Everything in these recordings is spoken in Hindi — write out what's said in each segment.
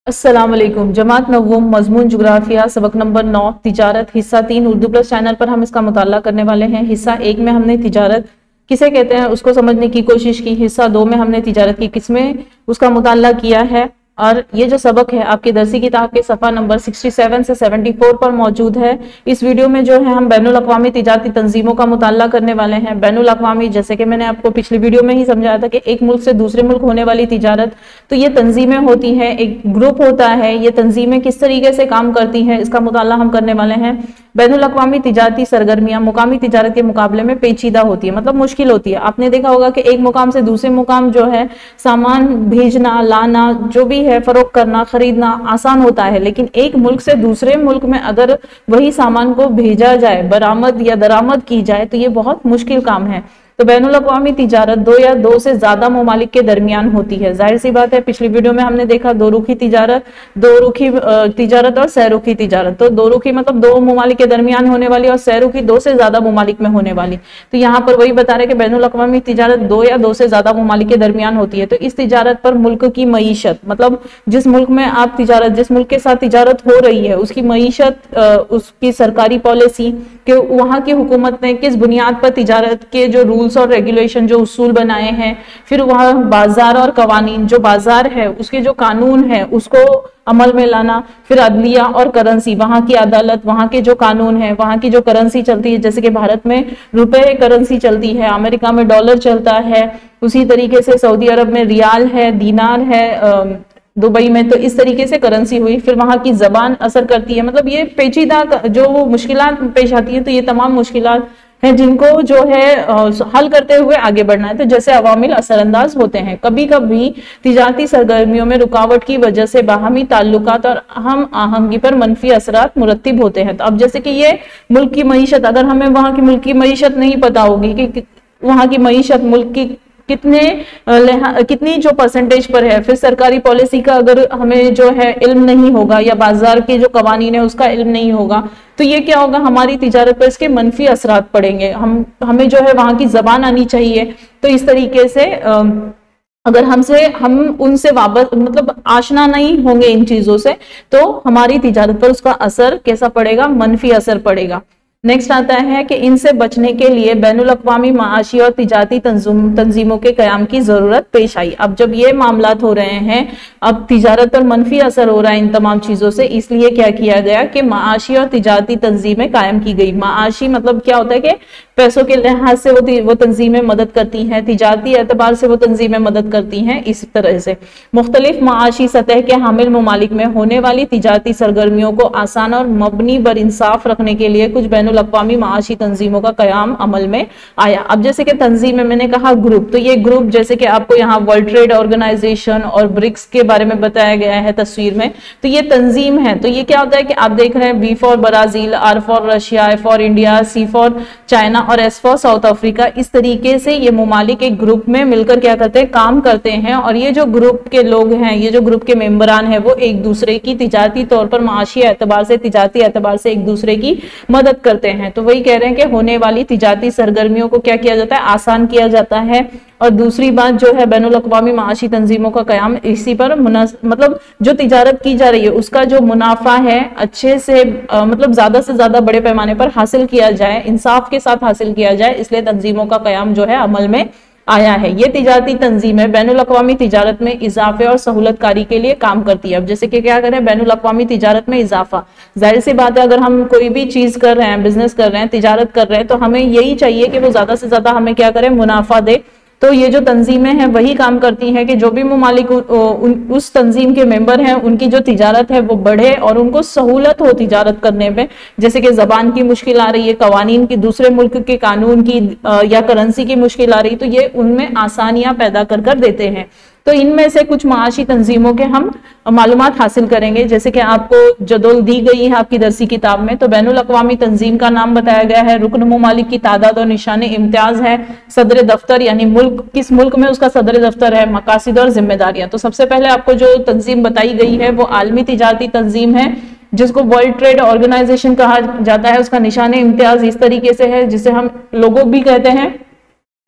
अस्सलाम वालेकुम। जमात नवम मजमून जुग्राफिया सबक नंबर 9 तिजारत हिस्सा 3 उर्दू प्लस चैनल पर हम इसका मुताला करने वाले हैं। हिस्सा 1 में हमने तिजारत किसे कहते हैं उसको समझने की कोशिश की। हिस्सा 2 में हमने तिजारत की किस्में उसका मुताला किया है। और ये जो सबक है आपकी दरसी किताब के सफ़ा नंबर 67 से 74 पर मौजूद है। इस वीडियो में जो है हम बैनुल अक़वामी तिजारती तंजीमों का मुताला करने वाले हैं। बैनुल अक़वामी, जैसे कि मैंने आपको पिछली वीडियो में ही समझाया था कि एक मुल्क से दूसरे मुल्क होने वाली तिजारत, तो ये तंजीमें होती हैं, एक ग्रुप होता है। ये तंजीमें किस तरीके से काम करती हैं इसका मुताला हम करने वाले हैं। बैनुल अक़वामी तिजारती सरगर्मियां मुकामी तिजारत के मुकाबले में पेचीदा होती है, मतलब मुश्किल होती है। आपने देखा होगा कि एक मुकाम से दूसरे मुकाम जो है सामान भेजना लाना जो भी है, फरोख्त करना खरीदना आसान होता है, लेकिन एक मुल्क से दूसरे मुल्क में अगर वही सामान को भेजा जाए, बरामद या दरामद की जाए, तो ये बहुत मुश्किल काम है। तो बैनुल अक़वामी तिजारत दो या दो से ज्यादा ममालिक के दरमियान होती है। जाहिर सी बात है, पिछली वीडियो में हमने देखा दो रुखी तिजारत, दो रुखी तिजारत और सहरुखी तिजारत। तो दो रुखी मतलब दो ममालिक के दरमियान होने वाली, और सहरुखी दो से ज्यादा ममालिक में होने वाली। तो यहाँ पर वही बता रहे कि बैनुल अक़वामी तिजारत दो या दो से ज्यादा ममालिक के दरमियान होती है। तो इस तिजारत पर मुल्क की मईशत, मतलब जिस मुल्क में आप तिजारत, जिस मुल्क के साथ तिजारत हो रही है, उसकी मईशत, उसकी सरकारी पॉलिसी कि वहाँ की हुकूमत ने किस बुनियाद पर तिजारत के जो रूल्स और रेगुलेशन, जो उसूल बनाए हैं, फिर वहाँ बाजार और कवानीन, जो बाजार है उसके जो कानून है उसको अमल में लाना, फिर अदलिया और करेंसी, वहाँ की अदालत, वहाँ के जो कानून है, वहाँ की जो करेंसी चलती है, जैसे कि भारत में रुपए करेंसी चलती है, अमेरिका में डॉलर चलता है, उसी तरीके से सऊदी अरब में रियाल है, दीनार है, दुबई में। तो इस तरीके से करेंसी हुई। फिर वहां की जबान असर करती है, मतलब ये पेचीदा जो मुश्किलात पेश आती है, तो ये तमाम मुश्किलात हैं जिनको जो है हल करते हुए आगे बढ़ना है। तो जैसे अवामिल असरअंदाज होते हैं, कभी कभी तिजारती सरगर्मियों में रुकावट की वजह से बाहमी ताल्लुकात और हम आहंगी पर मनफी असरात मुरत्तिब होते हैं। तो अब जैसे कि ये मुल्क की मईशत, अगर हमें वहां की मुल्क की मईशत नहीं पता होगी कि वहां की मईशत मुल्क की कितनी जो परसेंटेज पर है, फिर सरकारी पॉलिसी का अगर हमें जो है इल्म नहीं होगा, या बाजार के जो कवानीन है उसका इल्म नहीं होगा, तो ये क्या होगा, हमारी तिजारत पर इसके मनफी असरात पड़ेंगे। हमें जो है वहां की जबान आनी चाहिए। तो इस तरीके से अगर हम उनसे वाबस्त, मतलब आशना नहीं होंगे इन चीजों से, तो हमारी तिजारत पर उसका असर कैसा पड़ेगा, मनफी असर पड़ेगा। नेक्स्ट आता है कि इनसे बचने के लिए बैनुल अक़वामी माशी और तिजारती तंजीमों के क़याम की जरूरत पेश आई। अब जब ये मामलात हो रहे हैं, अब तिजारत पर मनफी असर हो रहा है इन तमाम चीजों से, इसलिए क्या किया गया कि माशी और तिजारती तंजीमें कायम की गई। माशी मतलब क्या होता है कि पैसों के लिहाज से वो तंजीमें मदद करती हैं, तिजारती एतबार से वो तंजीमें मदद करती हैं। इस तरह से मुख्तलिफ माशी सतह के हामिल ममालिक में होने वाली तिजारती सरगर्मियों को आसान और मबनी बर इंसाफ रखने के लिए कुछ बैनुल अक़वामी माशी तंजीमों का क़याम अमल में आया। अब जैसे कि तंजीम में मैंने कहा ग्रुप, तो ये ग्रुप जैसे कि आपको यहाँ वर्ल्ड ट्रेड ऑर्गेनाइजेशन और ब्रिक्स के बारे में बताया गया है तस्वीर में, तो ये तंजीम है। तो ये क्या होता है कि आप देख रहे हैं B for Brazil, R for Russia, A for India, C for China और एस फॉर साउथ अफ्रीका। इस तरीके से ये ममालिक एक ग्रुप में मिलकर क्या करते हैं, काम करते हैं। और ये जो ग्रुप के लोग हैं, ये जो ग्रुप के मेंबरान हैं, वो एक दूसरे की तिजारती तौर पर, माशी एतबार से, तिजारती एतबार से एक दूसरे की मदद करते हैं। तो वही कह रहे हैं कि होने वाली तिजारती सरगर्मियों को क्या किया जाता है, आसान किया जाता है। और दूसरी बात जो है बैनुल अक़वामी माशी तंजीमों का क़याम इसी पर मतलब जो तिजारत की जा रही है उसका जो मुनाफा है अच्छे से मतलब ज्यादा से ज्यादा बड़े पैमाने पर हासिल किया जाए, इंसाफ के साथ हासिल किया जाए, इसलिए तंजीमों का क़याम जो है अमल में आया है। ये तिजारती तंजीमें बैनुल अक़वामी तिजारत में इजाफे और सहूलतकारी के लिए काम करती है। अब जैसे कि क्या करें, बैनुल अक़वामी तिजारत में इजाफा, जाहिर सी बात है अगर हम कोई भी चीज कर रहे हैं, बिजनेस कर रहे हैं, तिजारत कर रहे हैं, तो हमें यही चाहिए कि वो ज्यादा से ज्यादा हमें क्या करें, मुनाफा दे। तो ये जो तंजीमें हैं वही काम करती हैं कि जो भी ममालिक उस तंजीम के मेंबर हैं, उनकी जो तिजारत है वो बढ़े और उनको सहूलत हो तिजारत करने में। जैसे कि जबान की मुश्किल आ रही है, कवानीन की, दूसरे मुल्क के कानून की या करेंसी की मुश्किल आ रही है, तो ये उनमें आसानियां पैदा कर देते हैं। तो इनमें से कुछ माशी तंजीमों के हम मालूमात हासिल करेंगे, जैसे कि आपको जदोल दी गई है आपकी दरसी किताब में। तो बैनुल अक़वामी तंजीम का नाम बताया गया है, रुकन ममालिक की तादाद और निशान इम्तियाज है, सदर दफ्तर यानी मुल्क, किस मुल्क में उसका सदर दफ्तर है, मकासिद और जिम्मेदारियां। तो सबसे पहले आपको जो तंजीम बताई गई है वो आलमी तिजारती तंजीम है, जिसको वर्ल्ड ट्रेड ऑर्गेनाइजेशन कहा जाता है। उसका निशान इम्तियाज इस तरीके से है, जिसे हम लोगो भी कहते हैं,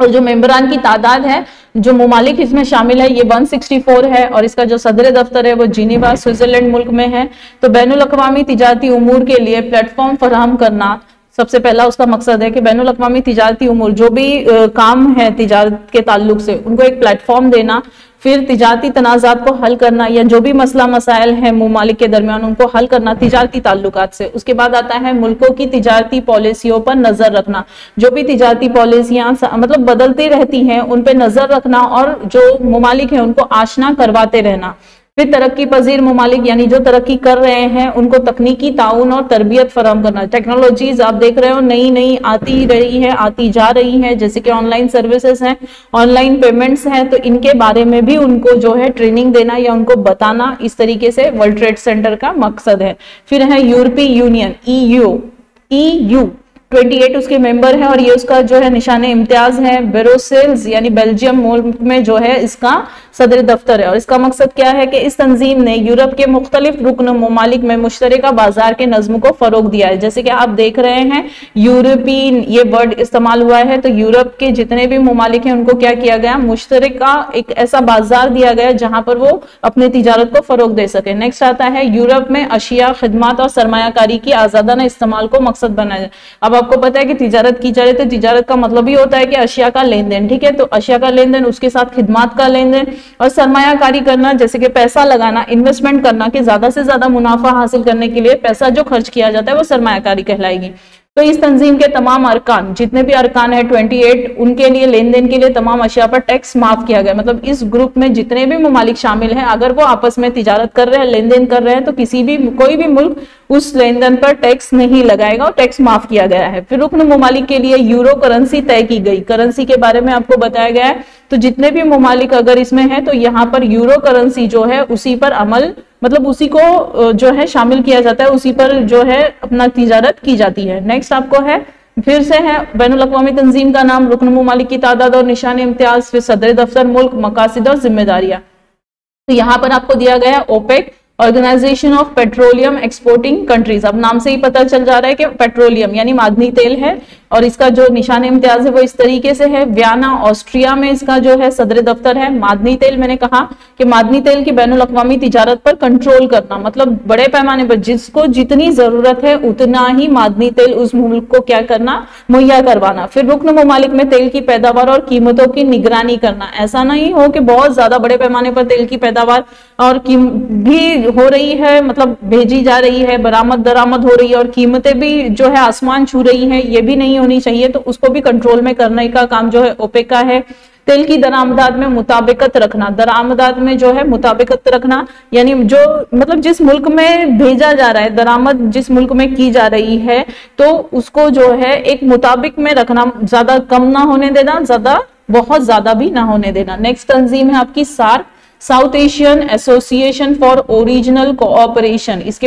और जो मेंबरान की तादाद है, जो ममालिक इसमें शामिल है, ये 164 है और इसका जो सदर दफ्तर है वो जिनेवा स्विट्जरलैंड मुल्क में है। तो बैनुल अक़वामी तिजारती उमूर के लिए प्लेटफॉर्म फराहम करना सबसे पहला उसका मकसद है कि बैनुल अक़वामी तिजारती उमूर जो भी काम है तिजारत के ताल्लुक से उनको एक प्लेटफॉर्म देना, फिर तिजारती तनाज़ात को हल करना या जो भी मसला मसाइल है ममालिक के दरमियान उनको हल करना तिजारती ताल्लुकात से। उसके बाद आता है मुल्कों की तिजारती पॉलिसियों पर नजर रखना, जो भी तिजारती पॉलिसियां मतलब बदलती रहती हैं उन पर नजर रखना और जो ममालिक है उनको आशना करवाते रहना। फिर तरक्की पजीर ममालिक यानी जो तरक्की कर रहे हैं उनको तकनीकी ताउन और तरबियत फराहम करना। टेक्नोलॉजीज आप देख रहे हो नई नई आती रही है, आती जा रही है, जैसे कि ऑनलाइन सर्विसेज हैं, ऑनलाइन पेमेंट्स हैं, तो इनके बारे में भी उनको जो है ट्रेनिंग देना या उनको बताना, इस तरीके से वर्ल्ड ट्रेड सेंटर का मकसद है। फिर है यूरोपीय यूनियन EU 28 उसके मेंबर है और ये उसका जो है निशान इम्तियाज है। ब्रुसेल्स यानी बेल्जियम मुल्क में जो है इसका सदर दफ्तर है और इसका मकसद क्या है कि इस तंजीम ने यूरोप के मुख्तलिफ रुकन ममालिक में मुश्तरका बाजार के नज्म को फरोग दिया है। जैसे कि आप देख रहे हैं यूरोपीन ये वर्ड इस्तेमाल हुआ है, तो यूरोप के जितने भी ममालिक हैं उनको क्या किया गया, मुश्तरका एक ऐसा बाजार दिया गया जहां पर वो अपने तिजारत को फरोग दे सके। नेक्स्ट आता है यूरोप में अशिया, खिदमत और सरमायाकारी की आजादाना इस्तेमाल को मकसद बनाया। अब आपको पता है कि तिजारत की जाए तो तिजारत का मतलब ही होता है कि अशिया का लेन देन, ठीक है। तो अशिया का लेन देन, उसके साथ खिदमत का लेन देन और सरमायाकारी करना, जैसे कि पैसा लगाना, इन्वेस्टमेंट करना कि ज्यादा से ज्यादा मुनाफा हासिल करने के लिए पैसा जो खर्च किया जाता है वो सरमायाकारी कहलाएगी। तो इस तंजीम के तमाम अरकान, जितने भी अरकान है 28, उनके लिए लेन देन के लिए तमाम अशिया पर टैक्स माफ किया गया। मतलब इस ग्रुप में जितने भी ममालिक शामिल हैं अगर वो आपस में तिजारत कर रहे हैं, लेन देन कर रहे हैं, तो कोई भी मुल्क उस लेन देन पर टैक्स नहीं लगाएगा और टैक्स माफ किया गया है। फिर रुकन ममालिक के लिए यूरो करेंसी तय की गई, करेंसी के बारे में आपको बताया गया है। तो जितने भी ममालिक अगर इसमें है तो यहाँ पर यूरो करेंसी जो है उसी पर अमल, मतलब उसी को जो है शामिल किया जाता है, उसी पर जो है अपना तिजारत की जाती है। नेक्स्ट आपको है फिर से है बैनुल अक़वामी तंजीम का नाम, रुकन ममालिक की तादाद और निशान इम्तियाज, फिर सदर दफ्तर, मुल्क, मकासिद और जिम्मेदारियां। तो यहाँ पर आपको दिया गया है OPEC, organization of petroleum exporting countries. अब नाम से ही पता चल जा रहा है कि पेट्रोलियम यानी मादनी तेल है और इसका जो निशान इम्तियाज है वो इस तरीके से है। वियना ऑस्ट्रिया में इसका जो है सदर दफ्तर है। मादनी तेल, मैंने कहा कि मादनी तेल की बैनुल अक़वामी तिजारत पर कंट्रोल करना, मतलब बड़े पैमाने पर जिसको जितनी जरूरत है उतना ही मादनी तेल उस मुल्क को क्या करना, मुहैया करवाना। फिर रुकन ममालिक में तेल की पैदावार और कीमतों की निगरानी करना, ऐसा नहीं हो कि बहुत ज्यादा बड़े पैमाने पर तेल की पैदावार और भी हो रही है, मतलब भेजी जा रही है, बरामद दरामद हो रही है और कीमतें भी जो है आसमान छू रही है, ये भी नहीं होनी चाहिए। तो उसको भी कंट्रोल में करने का काम जो है ओपेक का है। तेल की दरामदात में मुताबिकत रखना, दरामदात में जो है मुताबिकत रखना यानी जो मतलब जिस मुल्क में भेजा जा रहा है, दरामद जिस मुल्क में की जा रही है तो उसको जो है एक मुताबिक में रखना, ज्यादा कम ना होने देना, ज्यादा बहुत ज्यादा भी ना होने देना। नेक्स्ट तंजीम है आपकी SAARC, South Asian association for original cooperation. इसके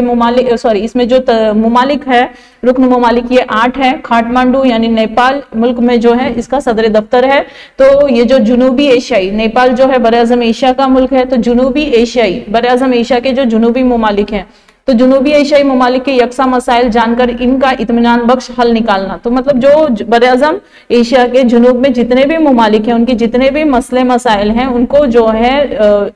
इसमें जो ममालिक है रुकन ममालिक ये 8 है। काठमांडू यानी नेपाल मुल्क में जो है इसका सदर दफ्तर है। तो ये जो जुनूबी एशियाई, नेपाल जो है बर-ए-आज़म एशिया का मुल्क है, तो जुनूबी एशियाई बर-ए-आज़म एशिया के जो जुनूबी ममालिक हैं तो जुनूबी एशियाई ममालिक के यकसा मसाइल जानकर इनका इत्मीनान बख्श हल निकालना। तो मतलब जो बर-ए-आज़म एशिया के जुनूब में जितने भी ममालिक हैं उनके जितने भी मसले मसाइल हैं उनको जो है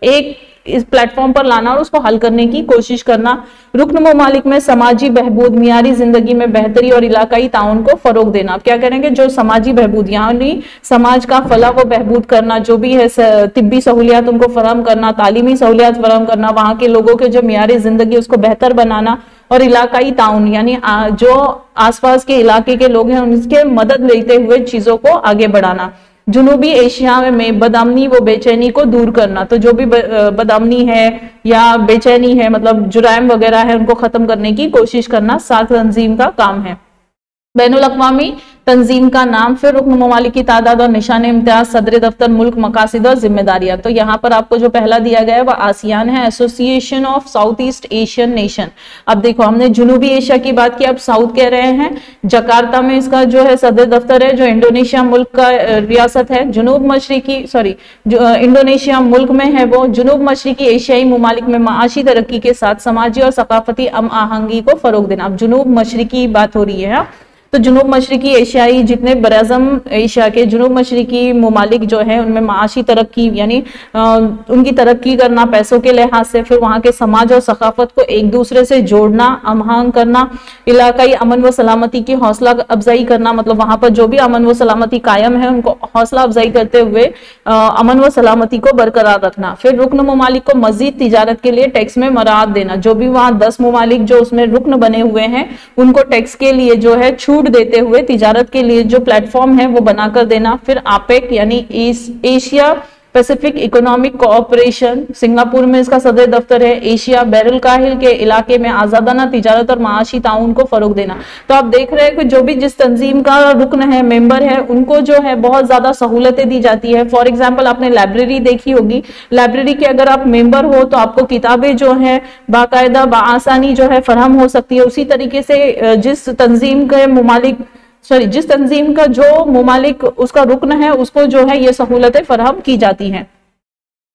एक इस प्लेटफॉर्म पर लाना और उसको हल करने की कोशिश करना। रुकन ममालिक में समाजी बहबूद, मियारी जिंदगी में बेहतरी और इलाकाई ताउन को फरोग देना। आप क्या करेंगे, जो समाजी बहबूद यानी समाज का फलाह व बहबूद करना, जो भी है तिब्बी सहूलियात उनको फराहम करना, तालीमी सहूलियात फराहम करना, वहाँ के लोगों के जो मियारी जिंदगी उसको बेहतर बनाना और इलाकाई ताउन यानी जो आसपास के इलाके के लोग हैं उनके मदद लेते हुए चीजों को आगे बढ़ाना। जुनूबी एशिया में बदअमनी व बेचैनी को दूर करना, तो जो भी बदअमनी है या बेचैनी है मतलब जुराइम वगैरह है उनको खत्म करने की कोशिश करना सार्क तंजीम का काम है। बैनुल अक़वामी तंजीम का नाम, फिर रुकन ममालिक की तादाद और निशान इम्तियाज, सदर दफ्तर, मुल्क, मकासिद और जिम्मेदारियां। तो यहाँ पर आपको जो पहला दिया गया है वह आसियान है, association of south east Asian nation. अब देखो हमने जुनूबी एशिया की बात की, अब साउथ कह रहे हैं। जकार्ता में इसका जो है सदर दफ्तर है, जो इंडोनेशिया मुल्क का रियासत है। इंडोनेशिया मुल्क में है वो। जुनूब मशरिकी एशियाई ममालिक में माशी तरक्की के साथ समाजी और सकाफती हम आहंगी को फरोग देना। अब जुनूब मशरिकी बात हो रही है, तो जुनूब मशरकी एशियाई जितने बराज़म एशिया के जुनूब मशरकी ममालिक जो है उनमें माशी तरक्की यानी उनकी तरक्की करना पैसों के लिहाज से, फिर वहाँ के समाज और सकाफत को एक दूसरे से जोड़ना, अमहांग करना, इलाकाई अमन व सलामती की हौसला अफजाई करना, मतलब वहाँ पर जो भी अमन व सलामती कायम है उनको हौसला अफजाई करते हुए अमन व सलामती को बरकरार रखना। फिर रुकन ममालिक को मजीद तिजारत के लिए टैक्स में मराहत देना, जो भी वहाँ 10 ममालिक जो उसमें रुकन बने हुए हैं उनको टैक्स के लिए जो है छूट देते हुए तिजारत के लिए जो प्लेटफॉर्म है वो बनाकर देना। फिर आपेक यानी Asia Pacific economic cooperation, Singapore में इसका सदर दफ्तर है, एशिया बैरुल काहिल के इलाके में आजादाना तिजारत और माशी ताउन को फरोग देना। तो आप देख रहे हैं कि जो भी जिस तंजीम का रुकन है, मेंबर है, उनको जो है बहुत ज्यादा सहूलतें दी जाती है। फॉर एग्जाम्पल आपने लाइब्रेरी देखी होगी, लाइब्रेरी के अगर आप मेंबर हो तो आपको किताबें जो है बाकायदा बाआसानी जो है फराहम हो सकती है। उसी तरीके से जिस तंजीम के मुमालिक जिस तंजीम का जो मुमालिक उसका रुकन है उसको जो है ये सहूलतें फराहम की जाती हैं।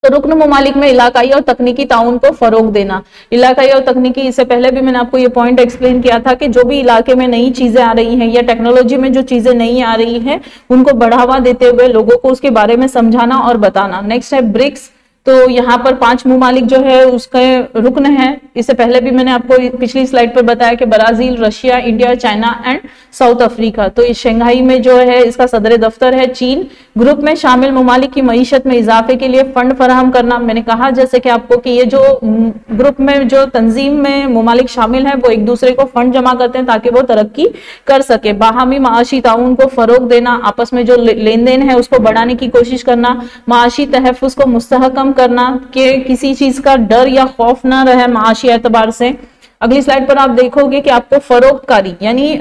तो रुकन ममालिक में इलाकाई और तकनीकी ताउन को फरोग देना। इलाकाई और तकनीकी, इससे पहले भी मैंने आपको ये पॉइंट एक्सप्लेन किया था कि जो भी इलाके में नई चीजें आ रही हैं या टेक्नोलॉजी में जो चीजें नई आ रही हैं उनको बढ़ावा देते हुए लोगों को उसके बारे में समझाना और बताना। नेक्स्ट है ब्रिक्स। तो यहाँ पर 5 ममालिक जो है उसके रुकन है। इससे पहले भी मैंने आपको पिछली स्लाइड पर बताया कि Brazil, Russia, India, China and south Africa. तो इस शंघाई में जो है इसका सदर दफ्तर है चीन। ग्रुप में शामिल ममालिक की मईशत में इजाफे के लिए फंड फराहम करना। मैंने कहा जैसे कि आपको कि ये जो ग्रुप में जो तंजीम में ममालिक शामिल है वो एक दूसरे को फंड जमा करते हैं ताकि वो तरक्की कर सके। बाहमी माशी ताउन को फरोग देना, आपस में जो लेन देन है उसको बढ़ाने की कोशिश करना। माशी तहफ़्फ़ुज़ को मुस्तहकम करना कि किसी चीज का डर या खौफ ना रहे माशी एतबार से। अगली स्लाइड पर आप देखोगे कि आपको फरोख्तकारी यानी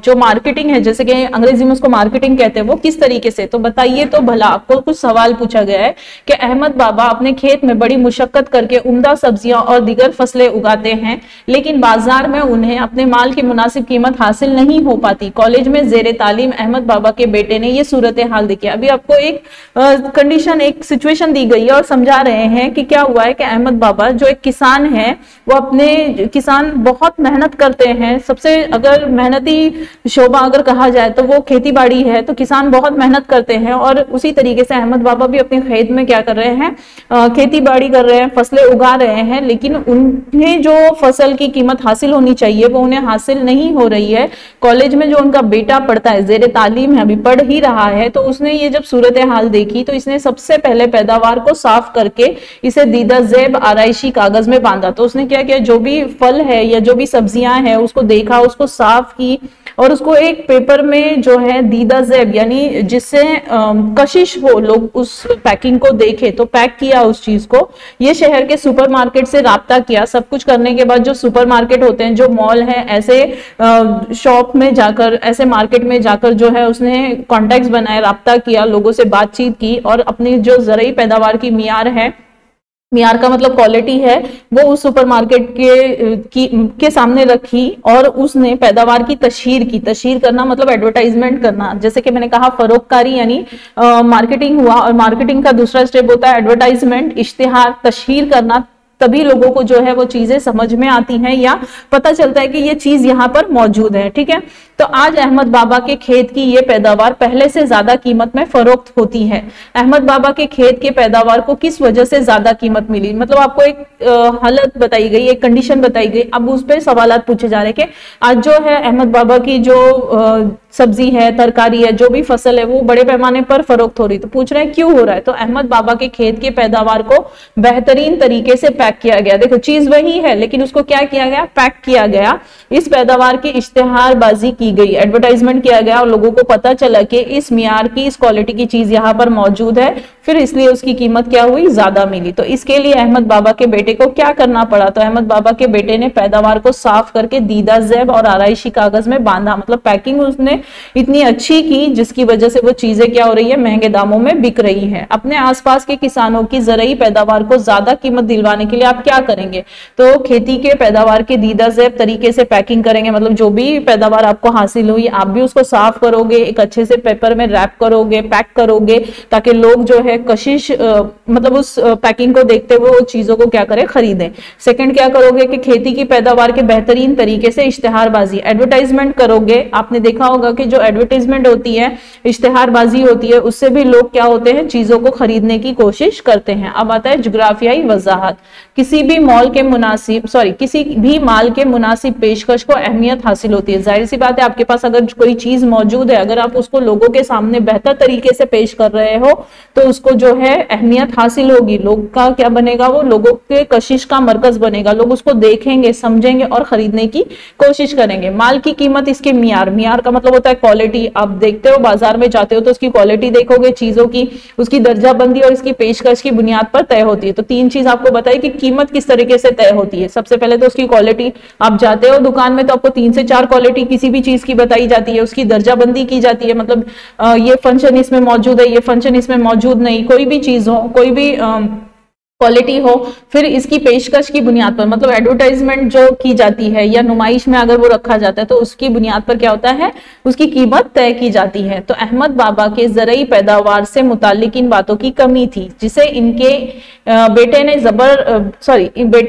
जो मार्केटिंग है, जैसे कि अंग्रेजी में उसको मार्केटिंग कहते हैं, वो किस तरीके से, तो बताइए तो भला। आपको कुछ सवाल पूछा गया है कि अहमद बाबा अपने खेत में बड़ी मुशक्कत करके उम्दा सब्जियां और दीगर फसलें उगाते हैं, लेकिन बाजार में उन्हें अपने माल की मुनासिब कीमत हासिल नहीं हो पाती। कॉलेज में जेर तालीम अहमद बाबा के बेटे ने ये सूरत हाल देखी। अभी आपको एक कंडीशन, एक सिचुएशन दी गई है और समझा रहे हैं कि क्या हुआ है कि अहमद बाबा जो एक किसान है वो अपने किसान बहुत मेहनत करते हैं। सबसे अगर मेहनती शोबा अगर कहा जाए तो वो खेती बाड़ी है। तो किसान बहुत मेहनत करते हैं और उसी तरीके से अहमद बाबा भी अपने खेत में क्या कर रहे हैं, खेती बाड़ी कर रहे हैं, फसलें उगा रहे हैं, लेकिन उन्हें जो फसल की कीमत हासिल होनी चाहिए वो उन्हें हासिल नहीं हो रही है। कॉलेज में जो उनका बेटा पढ़ता है, जेर तालीम है, अभी पढ़ ही रहा है, तो उसने ये जब सूरत हाल देखी तो इसने सबसे पहले पैदावार को साफ करके इसे दीदा ज़ेब आराइशी कागज में बांधा। तो उसने क्या किया, जो भी फल है या जो भी सब्जियां हैं उसको देखा, उसको साफ की और उसको एक पेपर में जो है दीदा ज़ेब यानी जिससे कशिश हो, लोग उस पैकिंग को देखे, तो पैक किया उस चीज को। ये शहर के सुपरमार्केट से राब्ता किया। सब कुछ करने के बाद जो सुपरमार्केट होते हैं, जो मॉल है, ऐसे शॉप में जाकर, ऐसे मार्केट में जाकर जो है उसने कॉन्टेक्ट बनाए, राब्ता किया, लोगों से बातचीत की और अपनी जो ज़रई पैदावार की मियार है, मियार का मतलब क्वालिटी है, वो उस सुपरमार्केट के सामने रखी और उसने पैदावार की तशहीर की। तशहीर करना मतलब एडवर्टाइजमेंट करना। जैसे कि मैंने कहा फरोख्तकारी यानी मार्केटिंग हुआ, और मार्केटिंग का दूसरा स्टेप होता है एडवर्टाइजमेंट, इश्तिहार, तशहीर करना। तभी लोगों को जो है वो चीजें समझ में आती हैं या पता चलता है कि ये चीज यहाँ पर मौजूद है। ठीक है, तो आज अहमद बाबा के खेत की ये पैदावार पहले से ज्यादा कीमत में फरोख्त होती है। अहमद बाबा के खेत के पैदावार को किस वजह से ज्यादा कीमत मिली, मतलब आपको एक हालत बताई गई, एक कंडीशन बताई गई, अब उस पर सवालात पूछे जा रहे हैं कि आज जो है अहमद बाबा की जो सब्जी है, तरकारी है, जो भी फसल है, वो बड़े पैमाने पर फरोख्त हो रही। तो पूछ रहे हैं क्यों हो रहा है, तो अहमद बाबा के खेत के पैदावार को बेहतरीन तरीके से पैक किया गया। देखो चीज वही है लेकिन उसको क्या किया गया, पैक किया गया। इस पैदावार की इश्तिहारबाजी की गई, एडवर्टाइजमेंट किया गया और लोगों को पता चला कि इस मियार की, इस क्वालिटी की चीज यहाँ पर मौजूद है, फिर इसलिए उसकी कीमत क्या हुई, ज्यादा मिली। तो इसके लिए अहमद बाबा के बेटे को क्या करना पड़ा, तो अहमद बाबा के बेटे ने पैदावार को साफ करके दीदा ज़ेब और आराइशी कागज में बांधा, मतलब पैकिंग उसने इतनी अच्छी की जिसकी वजह से वो चीजें क्या हो रही है, महंगे दामों में बिक रही है। अपने आसपास के किसानों की ज़रई पैदावार को ज्यादा कीमत दिलवाने के लिए आप क्या करेंगे? तो खेती के पैदावार के दीदा ज़ेब तरीके से पैकिंग करेंगे, मतलब जो भी पैदावार आपको हासिल हुई आप भी उसको साफ करोगे, एक अच्छे से पेपर में रैप करोगे, पैक करोगे, ताकि लोग जो है कशिश मतलब उस पैकिंग को देखते हुए वो चीजों को क्या करें, खरीदें। सेकंड क्या करोगे कि खेती की पैदावार के बेहतरीन तरीके से इश्तिहारबाजी, एडवर्टाइजमेंट करोगे। आपने देखा होगा कि जो एडवर्टाइजमेंट होती है, इश्तिहारबाजी होती है, उससे भी लोग क्या होते हैं, चीजों को खरीदने की कोशिश करते हैं। अब आता है जुग्राफियाई वजाहत। किसी भी माल के मुनासिब पेशकश को अहमियत हासिल होती है। जाहिर सी बात है, आपके पास अगर कोई चीज मौजूद है, अगर आप उसको लोगों के सामने बेहतर तरीके से पेश कर रहे हो तो उसको जो है अहमियत हासिल होगी। लोग का क्या बनेगा, वो लोगों के कशिश का मरकज बनेगा। लोग उसको देखेंगे, समझेंगे और खरीदने की कोशिश करेंगे। माल की कीमत, इसके मियार का मतलब होता है क्वालिटी। आप देखते हो, बाजार में जाते हो तो उसकी क्वालिटी देखोगे, चीजों की उसकी दर्जाबंदी और इसकी पेशकश की बुनियाद पर तय होती है। तो तीन चीज आपको बताई कि कीमत किस तरीके से तय होती है। सबसे पहले तो उसकी क्वालिटी, आप जाते हो दुकान में तो आपको 3 से 4 क्वालिटी किसी भी चीज की बताई जाती है, उसकी दर्जाबंदी की जाती है, मतलब ये फंक्शन इसमें मौजूद है, ये फंक्शन इसमें मौजूद नहीं, कोई भी चीज हो, कोई भी क्वालिटी हो। फिर इसकी पेशकश की बुनियाद पर, मतलब एडवर्टाइजमेंट जो की जाती है या नुमाइश में अगर वो रखा जाता है तो उसकी बुनियाद पर क्या होता है, उसकी कीमत तय की जाती है। तो अहमद बाबा के ज़रई पैदावार से मुताल्लिक इन बातों की कमी थी, जिसे इनके बेटे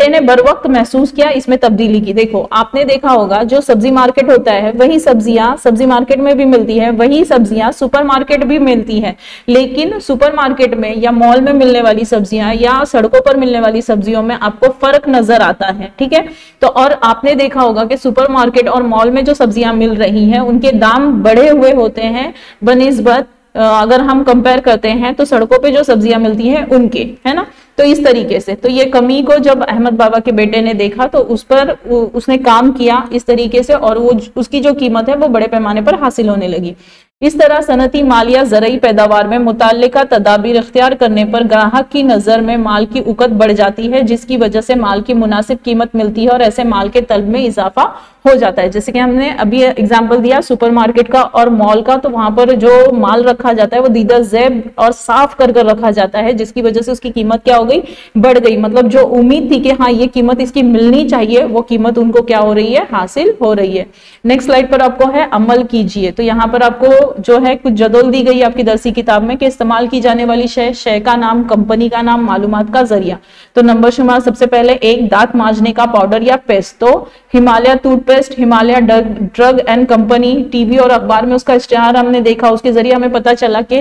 ने बर वक्त महसूस किया, इसमें तब्दीली की। देखो, आपने देखा होगा जो सब्जी मार्केट होता है, वही सब्जियां सब्जी मार्केट में भी मिलती है, वही सब्जियां सुपर मार्केट भी मिलती है। लेकिन सुपर मार्केट में या मॉल में मिलने वाली सब्जियां या सड़कों पर मिलने वाली सब्जियों में आपको फर्क नजर आता है, ठीक है। तो और आपने देखा होगा कि सुपरमार्केट और मॉल में जो सब्जियां मिल रही हैं उनके दाम बढ़े हुए होते हैं बनिस्बत, अगर हम कंपेयर करते हैं तो सड़कों पे जो सब्जियां मिलती हैं उनके, है ना। तो इस तरीके से, तो ये कमी को जब अहमद बाबा के बेटे ने देखा तो उस पर उसने काम किया इस तरीके से, और वो उसकी जो कीमत है वो बड़े पैमाने पर हासिल होने लगी। इस तरह सनती माल या ज़रई पैदावार में मुताल्लिका तदाबीर इख्तियार करने पर ग्राहक की नज़र में माल की उकत बढ़ जाती है, जिसकी वजह से माल की मुनासिब कीमत मिलती है और ऐसे माल के तलब में इजाफा हो जाता है। जैसे कि हमने अभी एग्जाम्पल दिया सुपरमार्केट का और मॉल का, तो वहां पर जो माल रखा जाता है वो दीदा ज़ेब और साफ कर कर रखा जाता है, जिसकी वजह से उसकी कीमत क्या हो गई, बढ़ गई। मतलब जो उम्मीद थी कि हाँ ये कीमत इसकी मिलनी चाहिए, वो कीमत उनको क्या हो रही है, हासिल हो रही है। नेक्स्ट स्लाइड पर आपको है अमल कीजिए। तो यहाँ पर आपको जो है कुछ जदोल दी गई आपकी दरसी किताब में कि इस्तेमाल की जाने वाली शय का नाम, कंपनी का नाम, मालूमात का जरिया। तो नंबर शुमार सबसे पहले एक दांत मांजने का पाउडर या पेस्ट, तो Himalaya toothpaste, Himalaya drug and company. TV और अखबार में उसका इश्तिहार हमने देखा, उसके जरिए हमें पता चला कि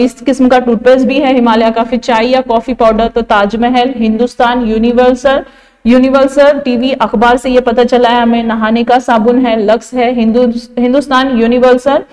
इस किस्म का टूथपेस्ट भी है हिमालय का। फिर चाय या कॉफी पाउडर, तो ताजमहल, हिंदुस्तान यूनिवर्सल। टीवी अखबार से ये पता चला है हमें। नहाने का साबुन है, लक्स है, हिंदुस्तान यूनिवर्सल।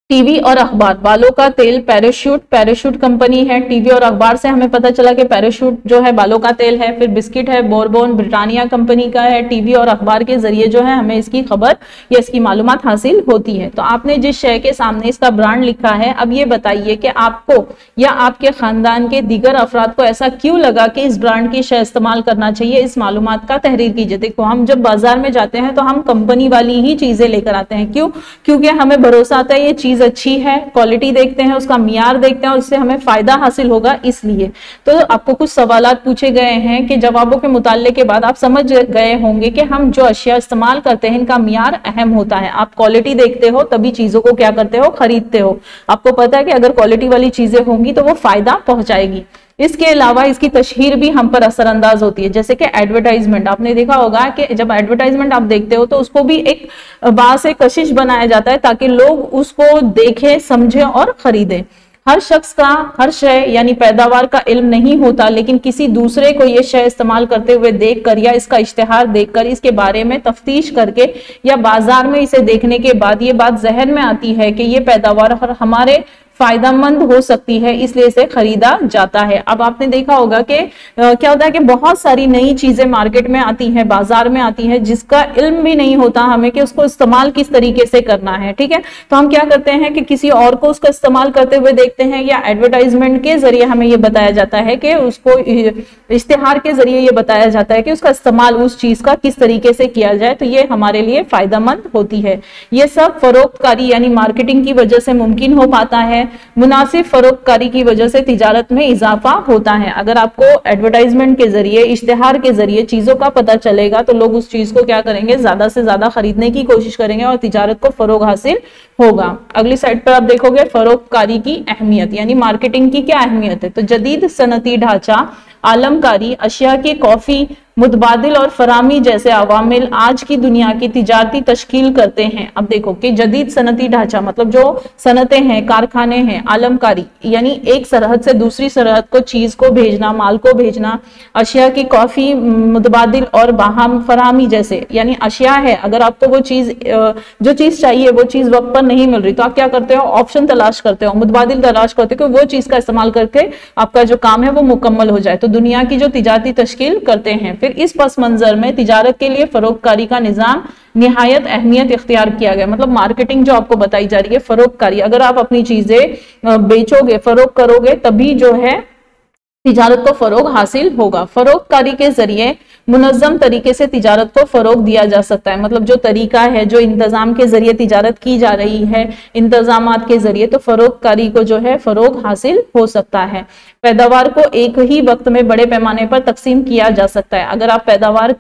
टीवी और अखबार, बालों का तेल, पैराशूट कंपनी है। टीवी और अखबार से हमें पता चला कि पैराशूट जो है बालों का तेल है। फिर बिस्किट है, बोरबोन ब्रिटानिया कंपनी का है। टीवी और अखबार के जरिए जो है हमें इसकी खबर या इसकी मालूमात हासिल होती है। तो आपने जिस शय के सामने इसका ब्रांड लिखा है, अब ये बताइए कि आपको या आपके खानदान के दीगर अफराद को ऐसा क्यों लगा कि इस ब्रांड की शय इस्तेमाल करना चाहिए। इस मालूमात का तहरीर कीजिए। देखो, हम जब बाजार में जाते हैं तो हम कंपनी वाली ही चीजें लेकर आते हैं। क्यों? क्योंकि हमें भरोसा आता है ये चीज अच्छी है, क्वालिटी देखते हैं, उसका मियार देखते हैं और इससे हमें फायदा हासिल होगा, इसलिए। तो आपको कुछ सवालात पूछे गए हैं कि जवाबों के मुताले के बाद आप समझ गए होंगे कि हम जो अशिया इस्तेमाल करते हैं इनका मियार अहम होता है। आप क्वालिटी देखते हो तभी चीजों को क्या करते हो, खरीदते हो। आपको पता है कि अगर क्वालिटी वाली चीजें होंगी तो वो फायदा पहुंचाएगी। इसके अलावा इसकी तशहीर भी हम पर असरअंदाज होती है, जैसे कि एडवर्टाइजमेंट। आपने देखा होगा कि जब एडवर्टाइजमेंट आप देखते हो तो उसको भी एक बात से कशिश बनाया जाता है ताकि लोग उसको देखें, समझें और खरीदें। हर शख्स का हर शय यानी पैदावार का इल्म नहीं होता, लेकिन किसी दूसरे को ये शय इस्तेमाल करते हुए देखकर या इसका इश्तिहार देखकर इसके बारे में तफ्तीश करके या बाजार में इसे देखने के बाद ये बात जहन में आती है कि ये पैदावार हमारे फायदेमंद हो सकती है, इसलिए इसे खरीदा जाता है। अब आपने देखा होगा कि क्या होता है कि बहुत सारी नई चीजें मार्केट में आती हैं, बाजार में आती हैं, जिसका इल्म भी नहीं होता हमें कि उसको इस्तेमाल किस तरीके से करना है, ठीक है। तो हम क्या करते हैं कि किसी और को उसका इस्तेमाल करते हुए देखते हैं या एडवर्टाइजमेंट के जरिए हमें ये बताया जाता है कि उसको, इश्तिहार के जरिए ये बताया जाता है कि उसका इस्तेमाल उस चीज का किस तरीके से किया जाए, तो ये हमारे लिए फायदेमंद होती है। ये सब फरोख्तकारी यानी मार्केटिंग की वजह से मुमकिन हो पाता है। मुनासिब फरोख्तकारी की वजह से तिजारत में इजाफा होता है। अगर आपको एडवर्टाइजमेंट के जरिए, इश्तिहार के जरिए चीजों का पता चलेगा तो लोग उस चीज को क्या करेंगे, ज्यादा से ज्यादा खरीदने की कोशिश करेंगे और तिजारत को फरोग हासिल होगा। अगली साइड पर आप देखोगे फरोख्तकारी की अहमियत, यानी मार्केटिंग की क्या अहमियत है। तो जदीद सनती ढांचा, आलमकारी, अशिया की कॉफी, मुतबादिल और फरामी जैसे अवामिल आज की दुनिया की तिजारती तश्कील करते हैं। अब देखो कि जदीद सनती ढांचा मतलब जो सनतें हैं, कारखाने हैं, आलमकारी यानी एक सरहद से दूसरी सरहद को चीज को भेजना, माल को भेजना, अशिया की कॉफी, मुतबादिल और बाहम फरामी जैसे, यानी अशिया है, अगर आपको वो चीज जो चीज चाहिए वो चीज वक्त पर नहीं मिल रही तो आप क्या करते हो, ऑप्शन तलाश करते हो, मुतबादिल तलाश करते हो कि वो चीज का इस्तेमाल करके आपका जो काम है वो मुकम्मल हो जाए। तो दुनिया की जो तिजारती तश्कील करते हैं। फिर इस पस मंजर में तिजारत के लिए फरोख्तकारी का निजाम निहायत अहमियत इख्तियार किया गया। मतलब मार्केटिंग जो आपको बताई जा रही है, फरोख्तकारी, अगर आप अपनी चीजें बेचोगे, फरोख्त करोगे तभी जो है तिजारत को फरोग हासिल होगा। फरोख्तकारी के जरिए मुनज़्ज़म तरीके से तिजारत को फरोग दिया जा सकता है। मतलब जो तरीका है, जो इंतजाम के जरिए तिजारत की जा रही है, इंतजामात के जरिए, तो फरोख्तकारी को जो है फरोग हासिल हो सकता है। पैदावार को एक ही वक्त में बड़े पैमाने पर तकसीम किया जा सकता है। अगर आप पैदावार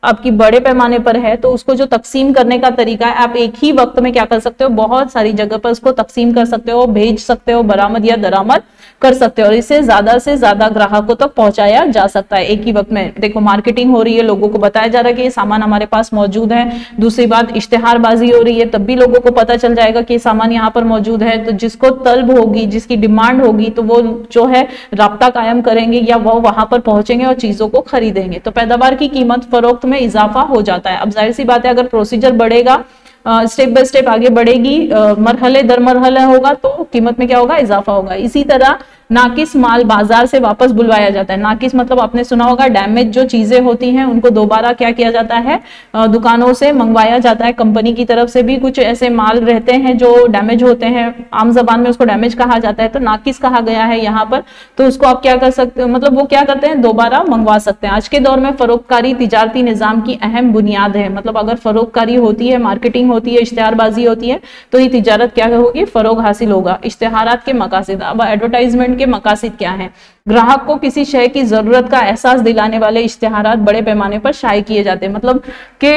आपकी बड़े पैमाने पर है तो उसको जो तकसीम करने का तरीका है, आप एक ही वक्त में क्या कर सकते हो, बहुत सारी जगह पर उसको तकसीम कर सकते हो, भेज सकते हो, बरामद या दरामद कर सकते हो और इसे ज्यादा से ज्यादा ग्राहकों तक पहुंचाया जा सकता है एक ही वक्त में। देखो मार्केटिंग हो रही है, लोगों को बताया जा रहा है कि ये सामान हमारे पास मौजूद है। दूसरी बात, इश्तिहारबाजी हो रही है, तब भी लोगों को पता चल जाएगा कि ये सामान यहाँ पर मौजूद है। तो जिसको तलब होगी, जिसकी डिमांड होगी, तो वो जो है राब्ता कायम करेंगे या वो वहां पर पहुंचेंगे और चीजों को खरीदेंगे। तो पैदावार की कीमत फरोख्त में इजाफा हो जाता है। अब जाहिर सी बात है, अगर प्रोसीजर बढ़ेगा, स्टेप बाय स्टेप आगे बढ़ेगी, मरहले दर मरहले होगा तो कीमत में क्या होगा, इजाफा होगा। इसी तरह नाकिस माल बाजार से वापस बुलवाया जाता है। नाकिस मतलब आपने सुना होगा, डैमेज जो चीजें होती हैं उनको दोबारा क्या किया जाता है, दुकानों से मंगवाया जाता है। कंपनी की तरफ से भी कुछ ऐसे माल रहते हैं जो डैमेज होते हैं, आम जबान में उसको डैमेज कहा जाता है, तो नाकिस कहा गया है यहाँ पर। तो उसको आप क्या कर सकते हो, मतलब वो क्या करते हैं, दोबारा मंगवा सकते हैं। आज के दौर में फरोख्तकारी तिजारती निजाम की अहम बुनियाद है। मतलब अगर फरोख्तकारी होती है, मार्केटिंग होती है, इश्तिहारबाजी होती है, तो ये तिजारत क्या होगी, फरोग हासिल होगा। इश्तिहारात के मकासद, अब एडवर्टाइजमेंट के मकासद क्या है, ग्राहक को किसी शय की जरूरत का एहसास दिलाने वाले इश्तिहारात बड़े पैमाने पर शाये किए जाते हैं। मतलब कि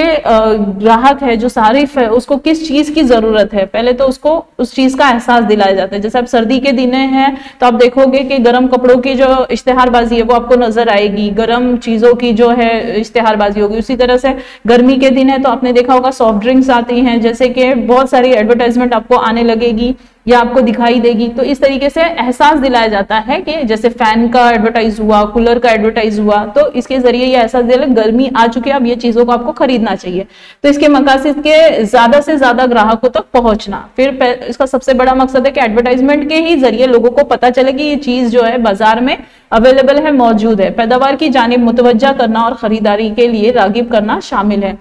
ग्राहक है जो सारिफ है, उसको किस चीज की जरूरत है, पहले तो उसको उस चीज का एहसास दिलाया जाता है। जैसे अब सर्दी के दिन हैं तो आप देखोगे कि गर्म कपड़ों की जो इश्तिहारबाजी है वो आपको नजर आएगी, गर्म चीजों की जो है इश्तिहारबाजी होगी। उसी तरह से गर्मी के दिन है तो आपने देखा होगा सॉफ्ट ड्रिंक्स आती हैं, जैसे कि बहुत सारी एडवर्टाइजमेंट आपको आने लगेगी या आपको दिखाई देगी। तो इस तरीके से एहसास दिलाया जाता है कि जैसे फैन का एडवर्टाइज हुआ, कूलर का एडवर्टाइज हुआ, तो इसके जरिए ये एहसास दिला गर्मी आ चुकी है, अब ये चीजों को आपको खरीदना चाहिए। तो इसके मकासद के ज्यादा से ज्यादा ग्राहकों तक पहुंचना। फिर इसका सबसे बड़ा मकसद है कि एडवर्टाइजमेंट के ही जरिए लोगों को पता चले कि ये चीज जो है बाजार में अवेलेबल है, मौजूद है। पैदावार की जानिब मुतवज्जा करना और खरीदारी के लिए रागिब करना शामिल है।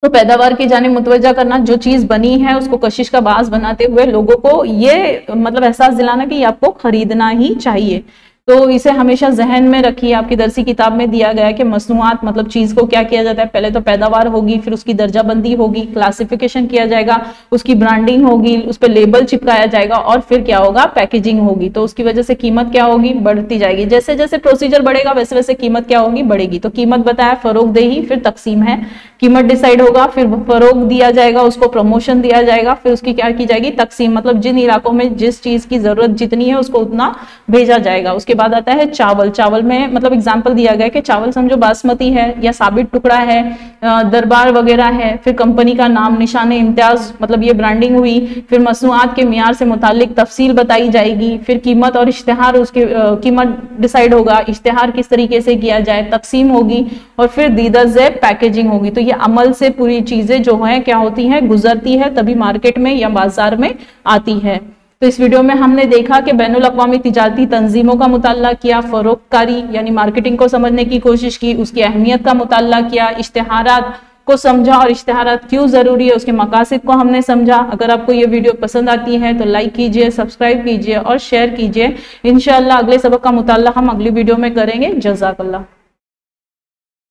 तो पैदावार की जानिब मुतवज्जा करना, जो चीज बनी है उसको कशिश का बास बनाते हुए लोगों को ये मतलब एहसास दिलाना कि ये आपको खरीदना ही चाहिए। तो इसे हमेशा जहन में रखिए। आपकी दरसी किताब में दिया गया है कि मसनूआत मतलब चीज को क्या किया जाता है, पहले तो पैदावार होगी, फिर उसकी दर्जाबंदी होगी, क्लासिफिकेशन किया जाएगा, उसकी ब्रांडिंग होगी, उस पर लेबल चिपकाया जाएगा और फिर क्या होगा, पैकेजिंग होगी। तो उसकी वजह से कीमत क्या होगी, बढ़ती जाएगी। जैसे जैसे प्रोसीजर बढ़ेगा वैसे वैसे कीमत क्या होगी, बढ़ेगी। तो कीमत बताया फरोख्तही, फिर तकसीम है, कीमत डिसाइड होगा, फिर फरोग दिया जाएगा, उसको प्रमोशन दिया जाएगा, फिर उसकी क्या की जाएगी, तकसीम। मतलब जिन इलाकों में जिस चीज की जरूरत जितनी है उसको उतना भेजा जाएगा। उसके बाद आता है चावल। चावल में मतलब एग्जांपल दिया गया कि चावल समझो बासमती है या साबित टुकड़ा है, दरबार वगैरह है, फिर कंपनी का नाम, निशाने इम्तियाज, मतलब ये ब्रांडिंग हुई, फिर मसनूआत के मियार से मुतालिक तफसील बताई जाएगी, फिर कीमत और इश्तिहार, उसकी कीमत डिसाइड होगा, इश्तिहार किस तरीके से किया जाए, तकसीम होगी और फिर दीदा ज़ेब पैकेजिंग होगी। तो ये अमल से पूरी चीजें जो है क्या होती हैं, गुजरती है, तभी मार्केट में या बाजार में आती है। तो इस वीडियो में हमने देखा कि बैनुल अक़वामी तिजारती तंजीमों का मुताला किया, फरोख्तकारी यानी मार्केटिंग को समझने की कोशिश की, उसकी अहमियत का मुताला किया, इश्तिहारात को समझा और इश्तिहारात क्यों जरूरी है उसके मकासद को हमने समझा। अगर आपको ये वीडियो पसंद आती है तो लाइक कीजिए, सब्सक्राइब कीजिए और शेयर कीजिए। इंशाअल्लाह अगले सबक का मुताला हम अगली वीडियो में करेंगे। जज़ाकल्लाह।